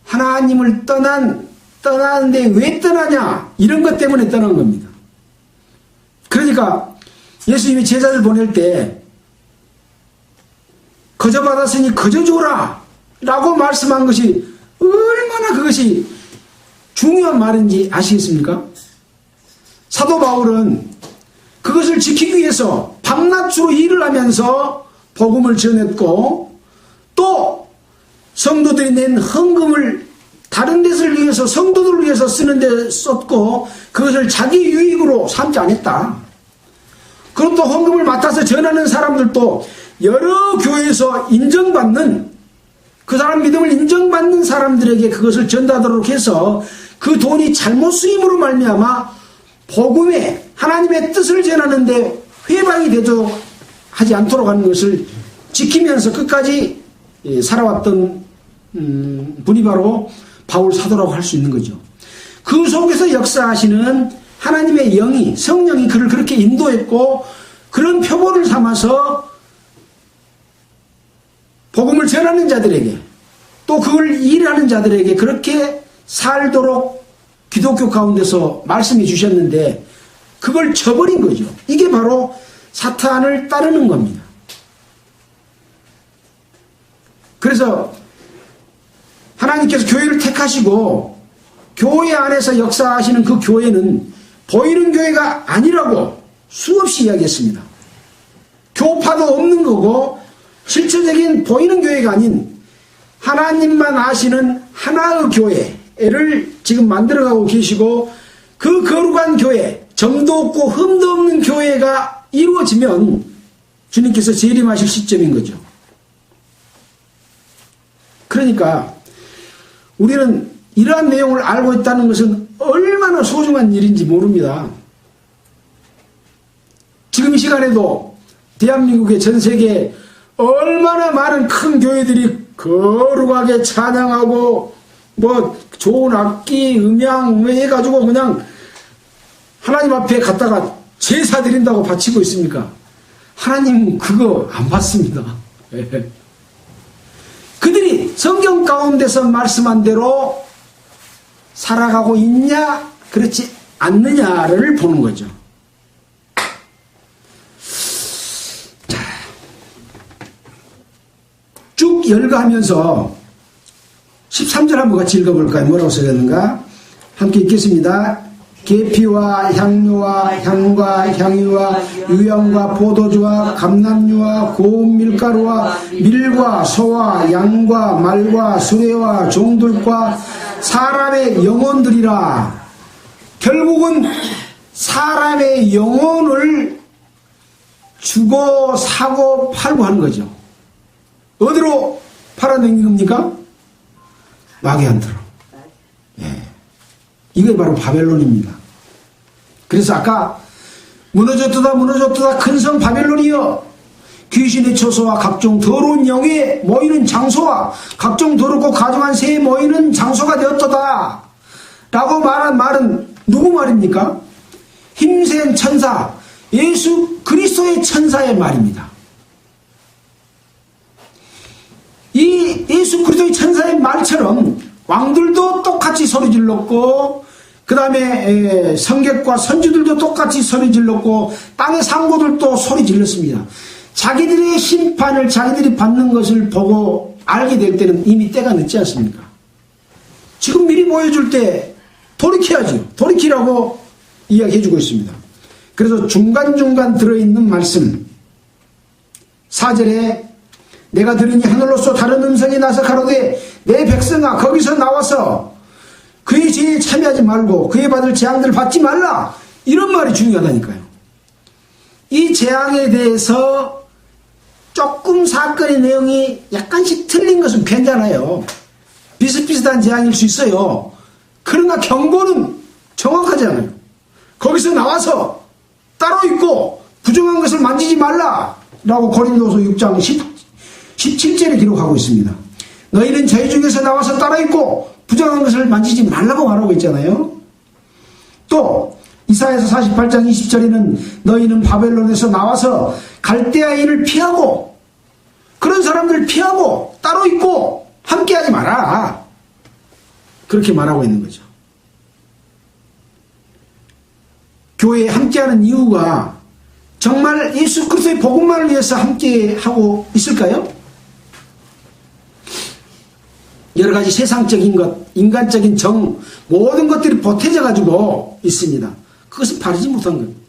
하나님을 떠나는데 왜 떠나냐 이런 것 때문에 떠난 겁니다. 그러니까 예수님이 제자들 보낼 때 거저 받았으니 거저 줘라 라고 말씀한 것이 얼마나 그것이 중요한 말인지 아시겠습니까? 사도 바울은 그것을 지키기 위해서 밤낮으로 일을 하면서 복음을 전했고 또 성도들이 낸 헌금을 다른 데를 위해서 성도들을 위해서 쓰는데 썼고 그것을 자기 유익으로 삼지 않았다. 그리고 또 헌금을 맡아서 전하는 사람들도 여러 교회에서 인정받는 그 사람 믿음을 인정받는 사람들에게 그것을 전달하도록 해서 그 돈이 잘못 쓰임으로 말미암아 복음에 하나님의 뜻을 전하는데 회방이 되도록 하지 않도록 하는 것을 지키면서 끝까지 살아왔던 분이 바로 바울 사도라고 할 수 있는 거죠. 그 속에서 역사하시는 하나님의 영이 성령이 그를 그렇게 인도했고 그런 표본을 삼아서 복음을 전하는 자들에게 또 그걸 일하는 자들에게 그렇게 살도록 기독교 가운데서 말씀해 주셨는데 그걸 저버린 거죠. 이게 바로 사탄을 따르는 겁니다. 그래서 하나님께서 교회를 택하시고 교회 안에서 역사하시는 그 교회는 보이는 교회가 아니라고 수없이 이야기했습니다. 교파도 없는 거고 실체적인 보이는 교회가 아닌 하나님만 아시는 하나의 교회를 지금 만들어가고 계시고 그 거룩한 교회, 점도 없고 흠도 없는 교회가 이루어지면 주님께서 재림하실 시점인 거죠. 그러니까 우리는 이러한 내용을 알고 있다는 것은 얼마나 소중한 일인지 모릅니다. 지금 이 시간에도 대한민국의 전 세계에 얼마나 많은 큰 교회들이 거룩하게 찬양하고 뭐 좋은 악기, 음향 해가지고 그냥 하나님 앞에 갖다가 제사 드린다고 바치고 있습니까? 하나님 그거 안 받습니다. 그들이 성경 가운데서 말씀한 대로 살아가고 있냐 그렇지 않느냐를 보는 거죠. 자, 쭉 열거하면서 13절 한번 같이 읽어볼까요? 뭐라고 써졌는가? 함께 읽겠습니다. 계피와 향료와 향과 향유와 유향과 포도주와 감람유와 고운 밀가루와 밀과 소와 양과 말과 수레와 종들과 사람의 영혼들이라. 결국은 사람의 영혼을 주고 사고 팔고 하는 거죠. 어디로 팔아넘긴 겁니까? 마귀한테로. 예. 이게 바로 바벨론입니다. 그래서 아까 무너졌도다 큰 성 바벨론이여 귀신의 처소와 각종 더러운 영에 모이는 장소와 각종 더럽고 가증한 새에 모이는 장소가 되었도다 라고 말한 말은 누구 말입니까? 힘센 천사 예수 그리스도의 천사의 말입니다. 이 예수 그리스도의 천사의 말처럼 왕들도 똑같이 소리 질렀고 그 다음에 성객과 선지들도 똑같이 소리 질렀고 땅의 상고들도 소리 질렀습니다. 자기들의 심판을 자기들이 받는 것을 보고 알게 될 때는 이미 때가 늦지 않습니까? 지금 미리 보여줄 때 돌이켜야죠. 돌이키라고 이야기해주고 있습니다. 그래서 중간중간 들어있는 말씀 4절에 내가 들으니 하늘로서 다른 음성이 나서 가로되 내 백성아 거기서 나와서 그의 죄에 참여하지 말고 그의 받을 재앙들을 받지 말라. 이런 말이 중요하다니까요. 이 재앙에 대해서 조금 사건의 내용이 약간씩 틀린 것은 괜찮아요. 비슷비슷한 재앙일 수 있어요. 그러나 경고는 정확하지 않아요. 거기서 나와서 따로 있고 부정한 것을 만지지 말라 라고 고린도서 6장 17절에 기록하고 있습니다. 너희는 저희 중에서 나와서 따로 있고 부정한 것을 만지지 말라고 말하고 있잖아요. 또 이사야서 48장 20절에는 너희는 바벨론에서 나와서 갈대아인을 피하고 그런 사람들을 피하고 따로 있고 함께하지 마라. 그렇게 말하고 있는 거죠. 교회에 함께하는 이유가 정말 예수 그리스도의 복음만을 위해서 함께하고 있을까요? 여러 가지 세상적인 것, 인간적인 정, 모든 것들이 보태져 가지고 있습니다. 그것은 바르지 못한 겁니다.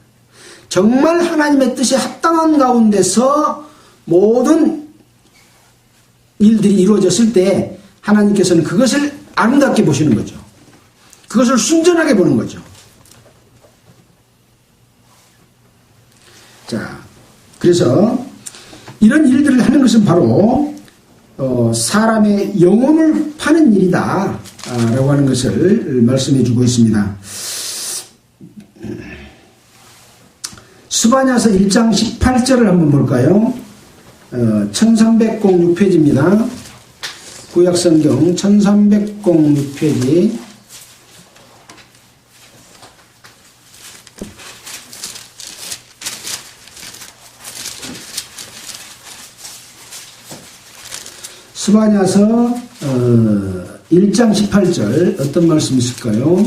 정말 하나님의 뜻에 합당한 가운데서 모든 일들이 이루어졌을 때 하나님께서는 그것을 아름답게 보시는 거죠. 그것을 순전하게 보는 거죠. 자, 그래서 이런 일들을 하는 것은 바로 사람의 영혼을 파는 일이다 라고 하는 것을 말씀해 주고 있습니다. 스바냐서 1장 18절을 한번 볼까요? 1306페이지입니다. 구약성경 1306페이지. 스바냐서 1장 18절 어떤 말씀이 있을까요?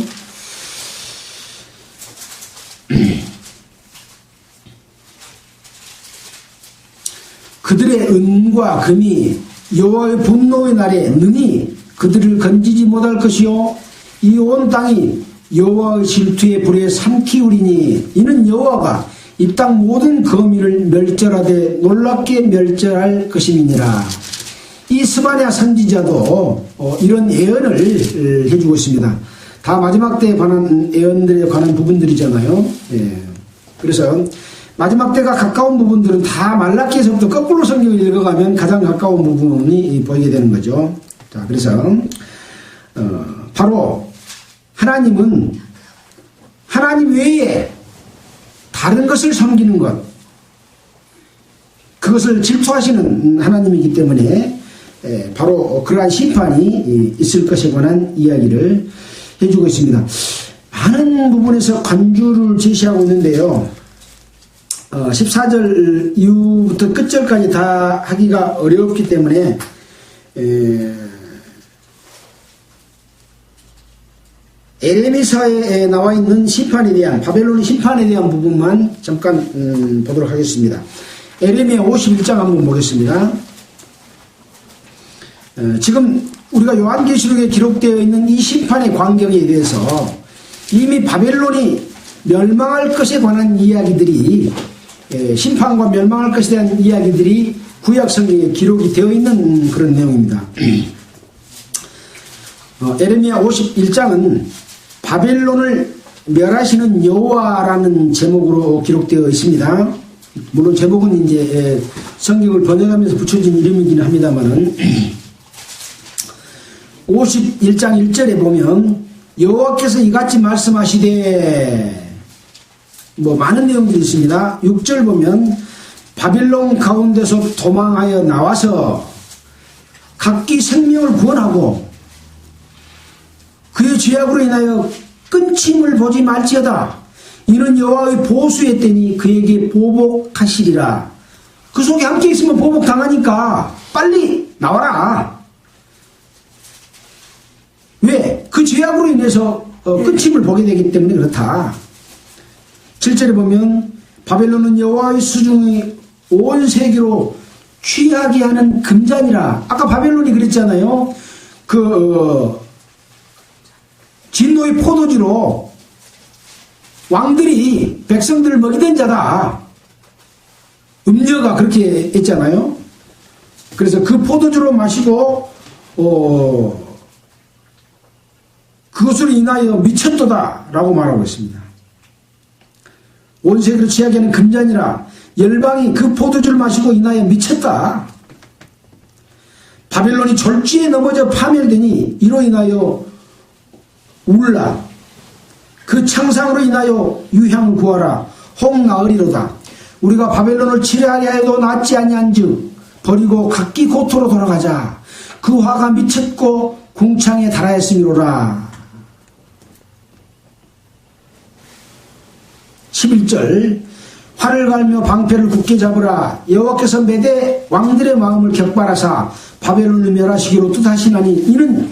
그들의 은과 금이 여호와의 분노의 날에 능히 그들을 건지지 못할 것이요 이 온 땅이 여호와의 질투의 불에 삼키우리니 이는 여호와가 이 땅 모든 거미를 멸절하되 놀랍게 멸절할 것임이니라. 이 스바냐 선지자도 이런 예언을 해주고 있습니다. 다 마지막 때에 관한 예언들에 관한 부분들이잖아요. 예. 그래서 마지막 때가 가까운 부분들은 다 말라기에서부터 거꾸로 성경을 읽어가면 가장 가까운 부분이 보이게 되는 거죠. 자, 그래서 바로 하나님은 하나님 외에 다른 것을 섬기는 것, 그것을 질투하시는 하나님이기 때문에 바로 그러한 심판이 있을 것에 관한 이야기를 해주고 있습니다. 많은 부분에서 관주를 제시하고 있는데요. 14절 이후부터 끝절까지 다 하기가 어렵기 때문에 에레미야서에 나와 있는 심판에 대한, 바벨론의 심판에 대한 부분만 잠깐 보도록 하겠습니다. 에레미야 51장 한번 보겠습니다. 지금 우리가 요한계시록에 기록되어 있는 이 심판의 광경에 대해서 이미 바벨론이 멸망할 것에 관한 이야기들이, 심판과 멸망할 것에 대한 이야기들이 구약 성경에 기록이 되어 있는 그런 내용입니다. 에레미야 51장은 바벨론을 멸하시는 여호와라는 제목으로 기록되어 있습니다. 물론 제목은 이제 성경을 번역하면서 붙여진 이름이긴 합니다만은 51장 1절에 보면 여호와께서 이같이 말씀하시되 많은 내용들이 있습니다. 6절 보면 바빌론 가운데서 도망하여 나와서 각기 생명을 구원하고 그의 죄악으로 인하여 끊침을 보지 말지어다. 이는 여호와의 보수의 때니 그에게 보복하시리라. 그 속에 함께 있으면 보복당하니까 빨리 나와라. 왜? 그 죄악으로 인해서 끊침을 보게 되기 때문에 그렇다. 7절에 보면 바벨론은 여호와의 수중이 온 세계로 취하게 하는 금잔이라. 아까 바벨론이 그랬잖아요. 진노의 포도주로 왕들이 백성들을 먹이던 자다. 음녀가 그렇게 했잖아요. 그래서 그 포도주로 마시고 그것으로 인하여 미쳤도다 라고 말하고 있습니다. 온 세계로 취하게 하는 금잔이라. 열방이 그 포도주를 마시고 인하여 미쳤다. 바벨론이 졸지에 넘어져 파멸되니 이로 인하여 울라. 그 창상으로 인하여 유향을 구하라. 혹 나으리로다. 우리가 바벨론을 치려하려 해도 낫지 아니한즉 버리고 각기 고토로 돌아가자. 그 화가 미쳤고 궁창에 달하였음이로라. 11절 활을 갈며 방패를 굳게 잡으라. 여호와께서 메대 왕들의 마음을 격발하사 바벨론을 멸하시기로 뜻하시나니 이는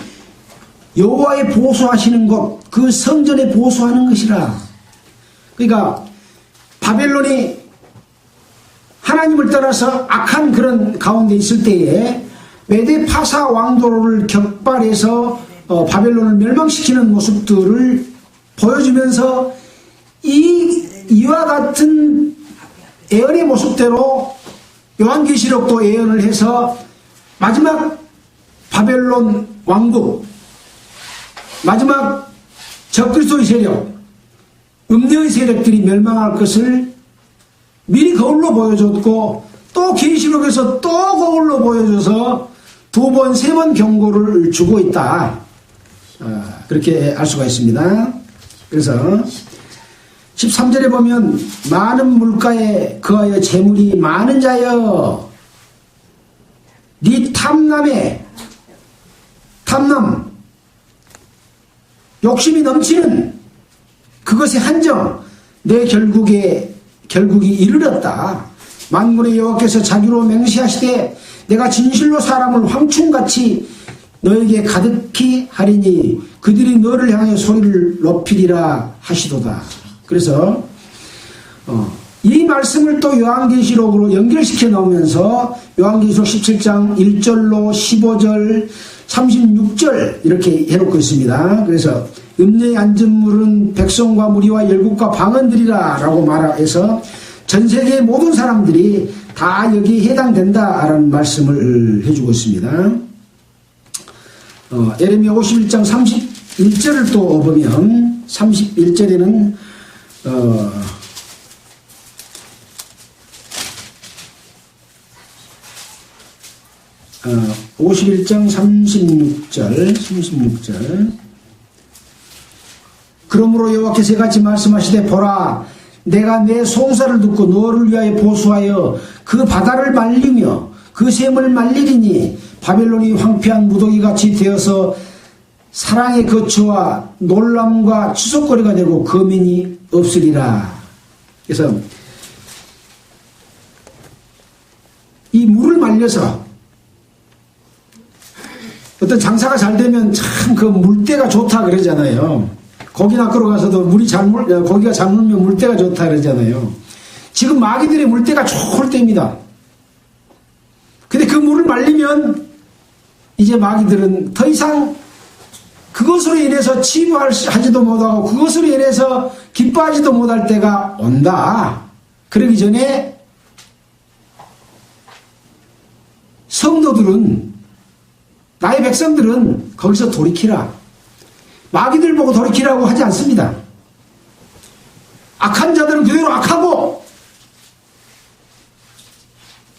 여호와의 보수하시는 것, 그 성전에 보수하는 것이라. 그러니까 바벨론이 하나님을 떠나서 악한 그런 가운데 있을 때에 메데파사 왕도를 격발해서 바벨론을 멸망시키는 모습들을 보여주면서 이와 같은 예언의 모습대로 요한계시록도 예언을 해서 마지막 바벨론 왕국, 마지막 적그리스도의 세력, 음녀의 세력들이 멸망할 것을 미리 거울로 보여줬고, 또 계시록에서 또 거울로 보여줘서 2번, 3번 경고를 주고 있다. 그렇게 알 수가 있습니다. 그래서 13절에 보면 많은 물가에 거하여 재물이 많은 자여, 네 탐남, 욕심이 넘치는 그것의 한정, 내 결국이 이르렀다. 만군의 여호와께서 자기로 맹세하시되 내가 진실로 사람을 황충같이 너에게 가득히 하리니 그들이 너를 향해 소리를 높이리라 하시도다. 그래서 이 말씀을 또 요한계시록으로 연결시켜 놓으면서 요한계시록 17장 1절로 15절 36절 이렇게 해놓고 있습니다. 그래서 음녀의 앉은 물은 백성과 무리와 열국과 방언들이라 라고 말해서 전 세계의 모든 사람들이 다 여기에 해당된다라는 말씀을 해주고 있습니다. 예레미야 51장 31절을 또 보면 31절에는 51장 36절 그러므로 여호와께서 같이 말씀하시되 보라 내가 내 송사를 듣고 너를 위하여 보수하여 그 바다를 말리며 그 샘을 말리리니 바벨론이 황폐한 무더기같이 되어서 사랑의 거처와 놀람과 추석거리가 되고 거민이 없으리라. 그래서 이 물을 말려서 어떤 장사가 잘 되면 참 그 물때가 좋다 그러잖아요. 고기나 끌어가서도 고기가 잘 물면 물때가 좋다 그러잖아요. 지금 마귀들의 물때가 좋을 때입니다. 근데 그 물을 말리면 이제 마귀들은 더 이상 그것으로 인해서 치부하지도 못하고 그것으로 인해서 기뻐하지도 못할 때가 온다. 그러기 전에 성도들은 나의 백성들은 거기서 돌이키라. 마귀들 보고 돌이키라고 하지 않습니다. 악한 자들은 그대로 악하고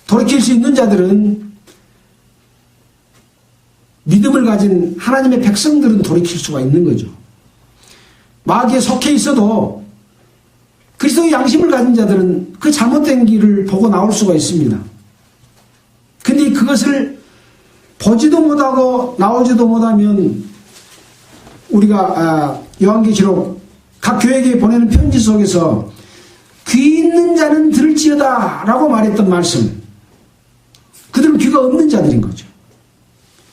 돌이킬 수 있는 자들은 믿음을 가진 하나님의 백성들은 돌이킬 수가 있는 거죠. 마귀에 속해 있어도 그리스도의 양심을 가진 자들은 그 잘못된 길을 보고 나올 수가 있습니다. 근데 그것을 보지도 못하고 나오지도 못하면 우리가 요한계시록 각 교회에 보내는 편지 속에서 귀 있는 자는 들을지어다 라고 말했던 말씀, 그들은 귀가 없는 자들인 거죠.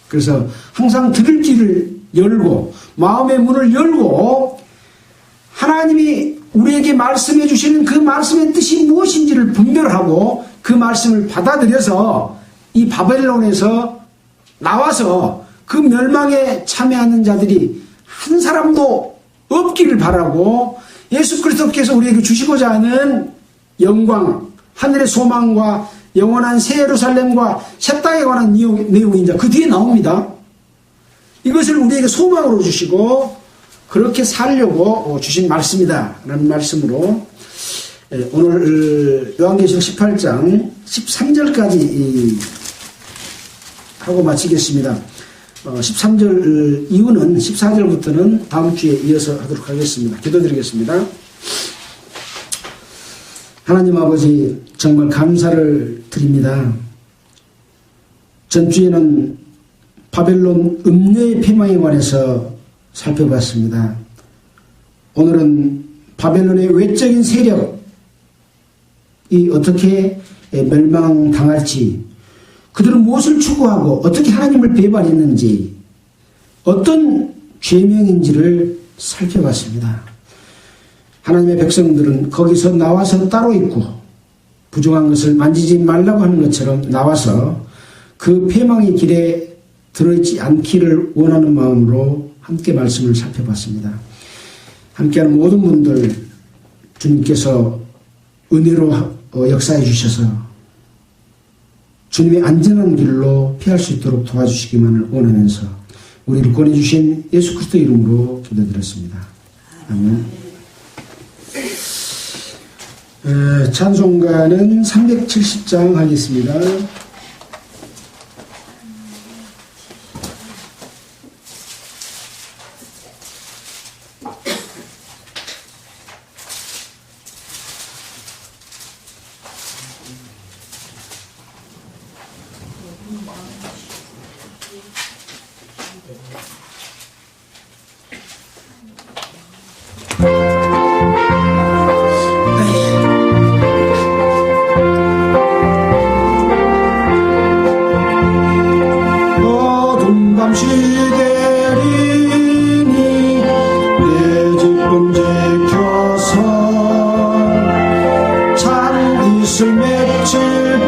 그래서 항상 들을 귀를 열고 마음의 문을 열고 하나님이 우리에게 말씀해 주시는 그 말씀의 뜻이 무엇인지를 분별하고 그 말씀을 받아들여서 이 바벨론에서 나와서 그 멸망에 참여하는 자들이 한 사람도 없기를 바라고 예수 그리스도께서 우리에게 주시고자 하는 영광, 하늘의 소망과 영원한 새 예루살렘과 새 땅에 관한 내용이 이제 그 뒤에 나옵니다. 이것을 우리에게 소망으로 주시고 그렇게 살려고 주신 말씀이다 라는 말씀으로 오늘 요한계시록 18장 13절까지 하고 마치겠습니다. 13절 이후는 14절부터는 다음 주에 이어서 하도록 하겠습니다. 기도드리겠습니다. 하나님 아버지 정말 감사를 드립니다. 전주에는 바벨론 음녀의 패망에 관해서 살펴봤습니다. 오늘은 바벨론의 외적인 세력이 어떻게 멸망당할지, 그들은 무엇을 추구하고 어떻게 하나님을 배반했는지, 어떤 죄명인지를 살펴봤습니다. 하나님의 백성들은 거기서 나와서 따로 있고 부정한 것을 만지지 말라고 하는 것처럼 나와서 그 패망의 길에 들어있지 않기를 원하는 마음으로 함께 말씀을 살펴봤습니다. 함께하는 모든 분들 주님께서 은혜로 역사해 주셔서 주님의 안전한 길로 피할 수 있도록 도와주시기만을 원하면서 우리를 권해주신 예수 그리스도 이름으로 기도드렸습니다. 아멘. 찬송가는 370장 하겠습니다. 어둠 밤 시대리니 내 집은 지켜서 잔빛을 맺힐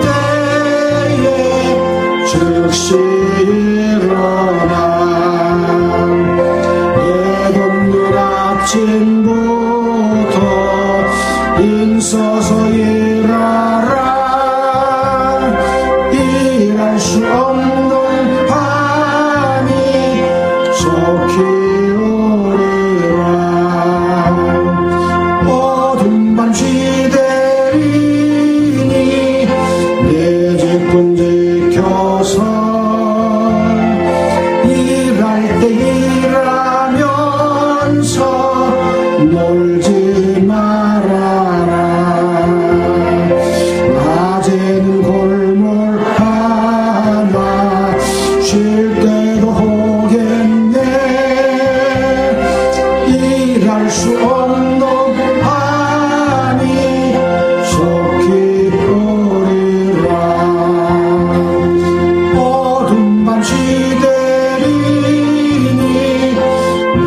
때에 즉시 일어나 예없는 아침부터 인서서 일하라 일할 수 없는 밤이 속히 오리라 어둠 밤 시대리니 내 집은 지켜서 일할 때 일하면서 놀지 말아라 낮에는 골몰 하나 쉴 때도 오겠네 일할 수 없는 밤이 속히 오리라 어둠 밤 시대리니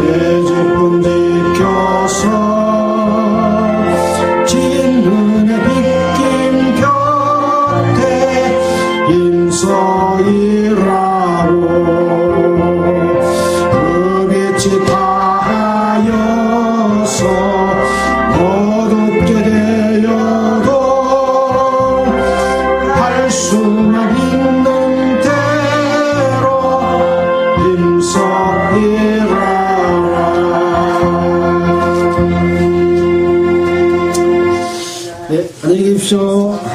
내 집은 지켜서 진눈의 빗김 곁에 인서이라로 그 빛이 다하여서 어둡게 되어도 할 수만 있는 대로 인서이라라 네, 안녕히 계십시오.